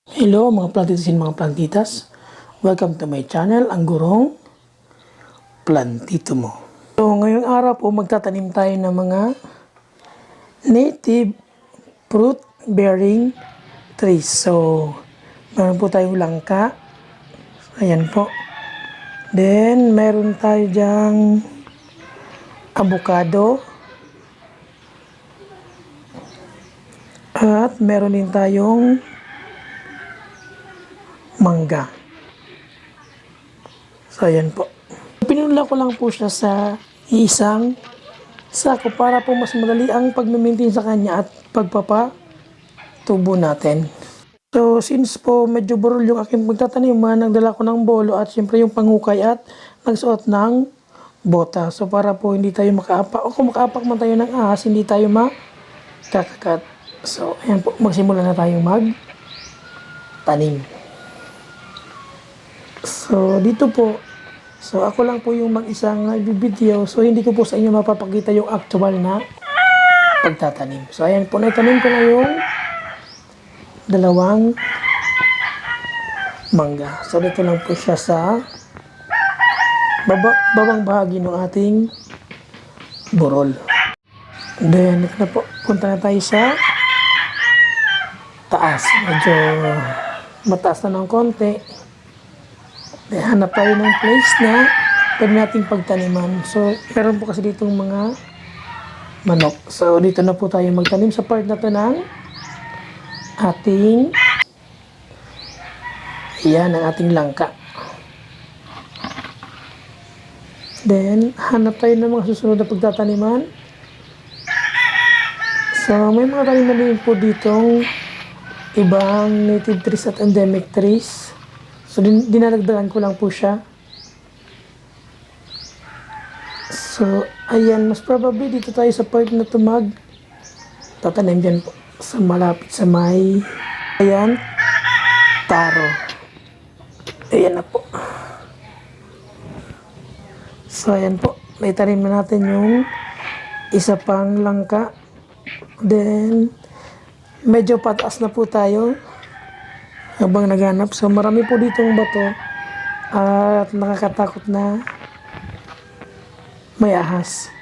Hello mga plantitas and mga plantitas. Welcome to my channel, ang Gurong Plantito Mo. So ngayong araw po magtatanim tayo ng mga native fruit bearing trees. So meron po tayong langka. Ayan po. Then meron tayo dyang avocado. At meron din tayong mangga. So, ayan po. Pinunla ko lang po siya sa isang sako para po mas madali ang pag-maintain sa kanya at pagpapatubo natin. So, since po medyo burol yung aking pagtataniman, nagdala ko ng bolo at siyempre yung pangukay at nagsuot ng bota. So, para po hindi tayo makaapak o kung makaapak man tayo ng ahas, hindi tayo makakagat. So, ayan po. Magsimula na tayong magtanim. So, dito po, so ako lang po yung mag-isang video. So, hindi ko po sa inyo mapapakita yung actual na pagtatanim. So, ayan po, naitanim ko na yung dalawang mangga. So, dito lang po siya sa babang bahagi ng ating burol. Then, ito na po, punta na tayo sa taas. Medyo mataas na ng konti. Hanap tayo ng place na pwede nating pagtaniman. So, meron po kasi ditong mga manok. So, dito na po tayo magtanim sa part na to ng ating ang ating langka. Then, hanap tayo ng mga susunod na pagtataniman. So, may mga taniman din po ditong ibang native trees at endemic trees. So, dinadagdagan ko lang po siya. So, ayan, mas probably dito tayo sa part na ito tatanim dyan po sa malapit sa may, ayan, taro. Ayan na po. So, ayan po. Naitanim na natin yung isa pang langka. Then, medyo pataas na po tayo habang naghanap. So, marami po ditong bato at nakakatakot na may ahas.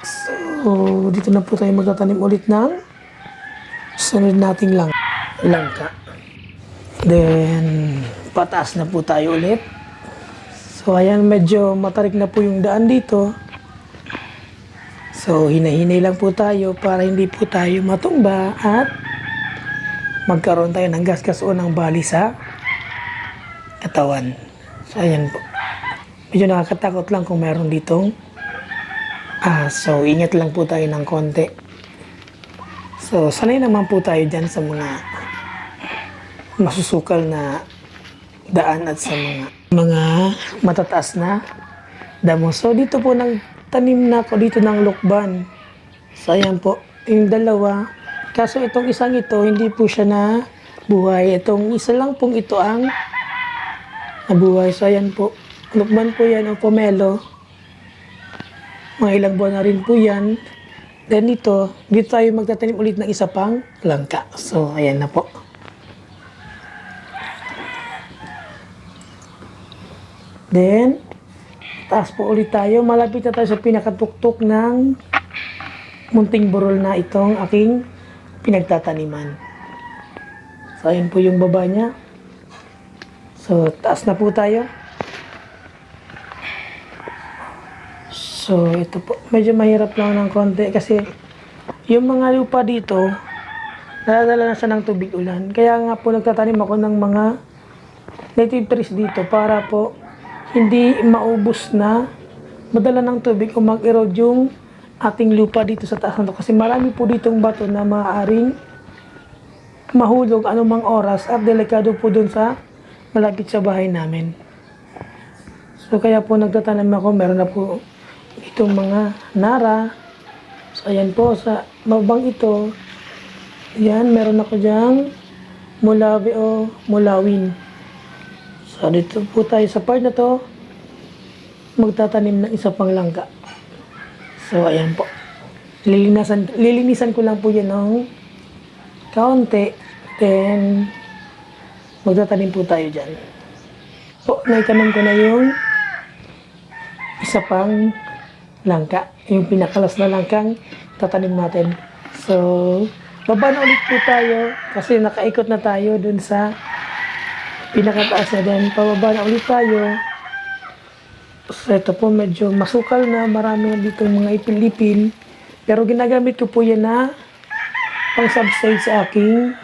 So, dito na po tayo magtatanim ulit ng sunod nating langka. Then, pataas na po tayo ulit. So, ayan, medyo matarik na po yung daan dito. So, hinahinay lang po tayo para hindi po tayo matumba at magkaroon tayo ng gasgas o ng bali sa katawan. So, ayan po. Medyo nakakatakot lang kung meron ditong so, ingat lang po tayo ng konti. So, sanay naman po tayo dyan sa mga masusukal na daan at sa mga matataas na damo. So, dito po nagtanim na ako dito ng lukban. So, ayan po. Yung dalawa. Kaso itong isang ito, hindi po siya na buhay. Itong isa lang pong ito ang nabuhay. So, ayan po. Lukban po yan o pomelo. Mga ilang buwan na rin po yan. Then dito tayo magtatanim ulit ng isa pang langka. So, ayan na po. Then, taas po ulit tayo. Malapit na tayo sa pinakatuktok ng munting burol na itong aking pinagtataniman. So, ayan po yung baba niya. So, taas na po tayo. So, ito po. Medyo mahirap lang ng konti kasi yung mga lupa dito, nadadala na siya ng tubig ulan. Kaya nga po nagtatanim ako ng mga native trees dito para po hindi maubos na madala ng tubig o mag-erode yung ating lupa dito sa taas na to. Kasi marami po ditong bato na maaaring mahulog anumang oras at delikado po dun sa malapit sa bahay namin. So, kaya po nagtatanim ako. Meron na po itong mga nara. So, ayan po sa mabang ito. Ayan, meron ako dyang mulawi o mulawin. So, dito po tayo sa part na to magtatanim ng isa pang langka. So, ayan po. Lilinisan ko lang po yan ng kaunti. Then, magtatanim po tayo dyan. So, naitanim ko na yung isa pang langka. Yung pinakalas na langkang tatanim natin. So, baba na ulit po tayo kasi nakaikot na tayo dun sa pinakataas na din. Pababa na ulit tayo. So, ito po medyo masukal na. Marami na dito mga ipil-ipil. Pero ginagamit ko po yan na pang substrate sa aking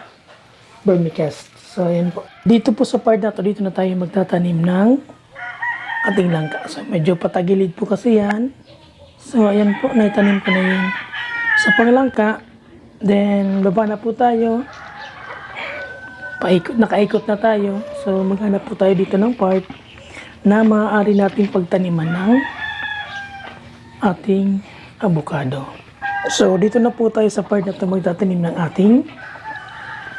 vermicast. So, ayan po. Dito po sa part na to, dito na tayo magtatanim ng ating langka. So, medyo patagilid po kasi yan. So, ayan po, naitanim ko na yun sa panglangka. Then, baba na po tayo. Nakaikot na tayo. So, maghanap po tayo dito ng part na maaari natin pagtaniman ng ating avocado. So, dito na po tayo sa part na ito magtatanim ng ating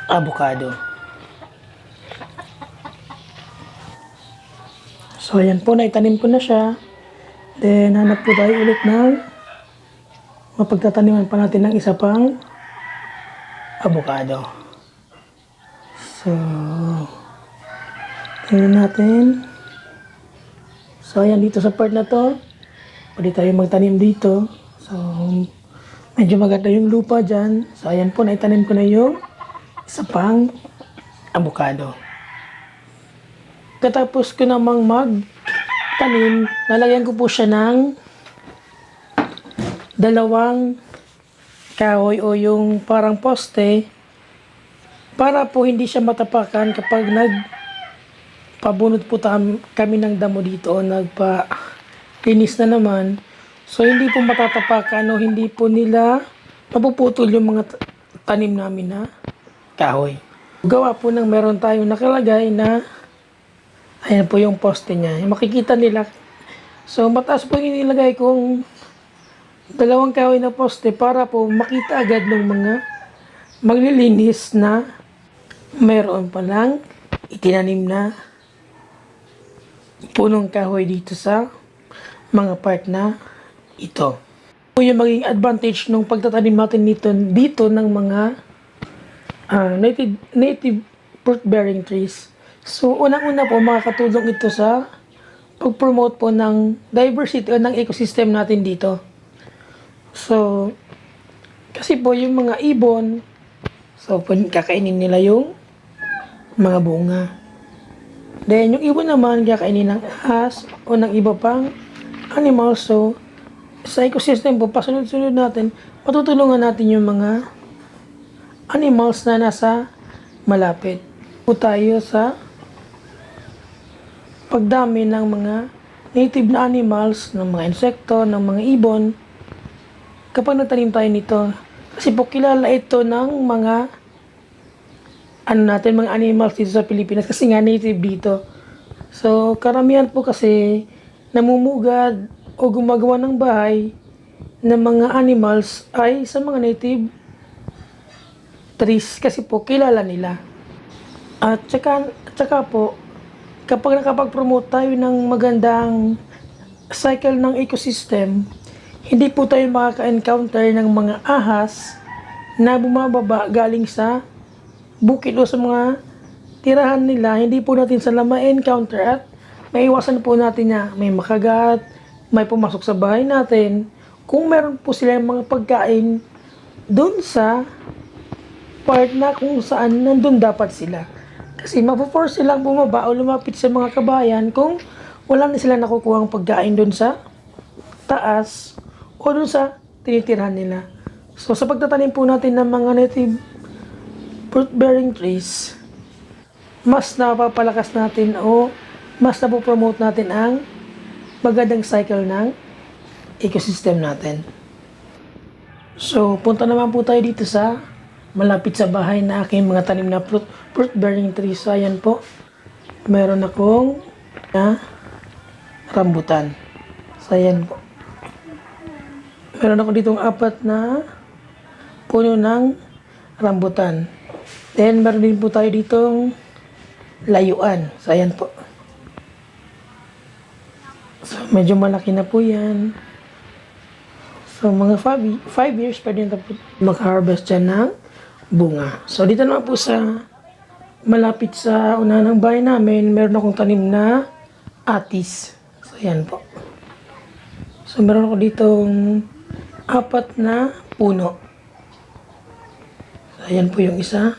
avocado. So, ayan po, naitanim ko na siya. Then, hanap po tayo ulit ng mapagtataniman pa natin ng isa pang avocado. So, tingnan natin. So, ayan dito sa part na to. Pwede tayo magtanim dito. So, medyo maganda yung lupa dyan. So, ayan po, naitanim ko na yung isa pang avocado. Katapos ko namang magtanim, lalagyan ko po siya ng dalawang kahoy o yung parang poste para po hindi siya matapakan kapag nagpabunot po kami ng damo dito o nagpa-linis na naman. So, hindi po matatapakan o hindi po nila mapuputol yung mga tanim namin na kahoy. Gawa po ng meron tayong nakalagay na ayan po yung poste niya. Makikita nila. So, mataas po yung nilagay kong dalawang kahoy na poste para po makita agad ng mga maglilinis na mayroon palang itinanim na punong kahoy dito sa mga part na ito. Ito yung maging advantage ng pagtatanim natin dito ng mga native fruit-bearing trees. So, unang-una po, makakatulong ito sa pag-promote po ng diversity o ng ecosystem natin dito. So, kasi po yung mga ibon, so, kakainin nila yung mga bunga. Then, yung ibon naman, kakainin ng ahas o ng iba pang animal. So, sa ecosystem po, pasunod-sunod natin, matutulungan natin yung mga animals na nasa malapit. Po tayo sa pagdami ng mga native na animals, ng mga insekto, ng mga ibon, kapag nagtanim tayo nito. Kasi po kilala ito ng mga mga animals dito sa Pilipinas kasi nga native dito. So, karamihan po kasi namumugad o gumagawa ng bahay ng mga animals ay sa mga native trees kasi po kilala nila. At tsaka po, kapag nakapag-promote tayo ng magandang cycle ng ecosystem, hindi po tayo makaka-encounter ng mga ahas na bumababa galing sa bukid o sa mga tirahan nila. Hindi po natin sila ma-encounter at maiwasan po natin na may makagat, may pumasok sa bahay natin. Kung meron po silang mga pagkain doon sa part na kung saan nandun dapat sila. Kasi mapo-force silang bumaba o lumapit sa mga kabayan kung wala na sila nakukuha ang pagkain doon sa taas o doon sa tinitirhan nila. So, sa pagtatanim po natin ng mga native fruit-bearing trees, mas napapalakas natin o mas napopromote natin ang magandang cycle ng ecosystem natin. So, punta naman po tayo dito sa malapit sa bahay na aking mga tanim na fruit-bearing trees. So, ayan po. Meron akong rambutan. So, ayan po. Meron ako ditong 4 na puno ng rambutan. Then, meron din po tayo ditong layuan. So, ayan po. So, medyo malaki na po yan. So, mga 5 years pwede na po mag-harvest dyan ng bunga. So, dito naman po sa malapit sa unahan ng bahay namin, meron akong tanim na atis. So, ayan po. So, meron ako ditong 4 na puno. So, ayan po yung isa.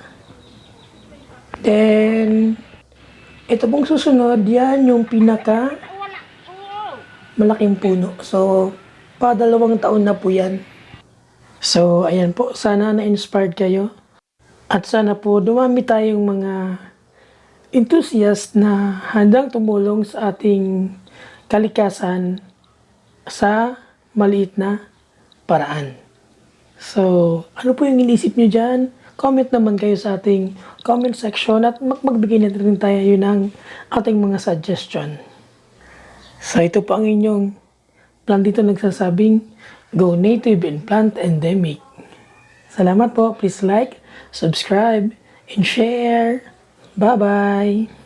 Then, ito pong susunod, yan yung pinaka malaking puno. So, pa 2 taon na po yan. So, ayan po. Sana na-inspired kayo. At sana po dumami tayong mga enthusiast na handang tumulong sa ating kalikasan sa maliit na paraan. So, ano po yung inisip nyo dyan? Comment naman kayo sa ating comment section at magbigay na rin tayo yun ng ating mga suggestion. So, ito po ang inyong plan dito nagsasabing, Go Native and Plant Endemic. Salamat po. Please like, subscribe, and share. Bye-bye!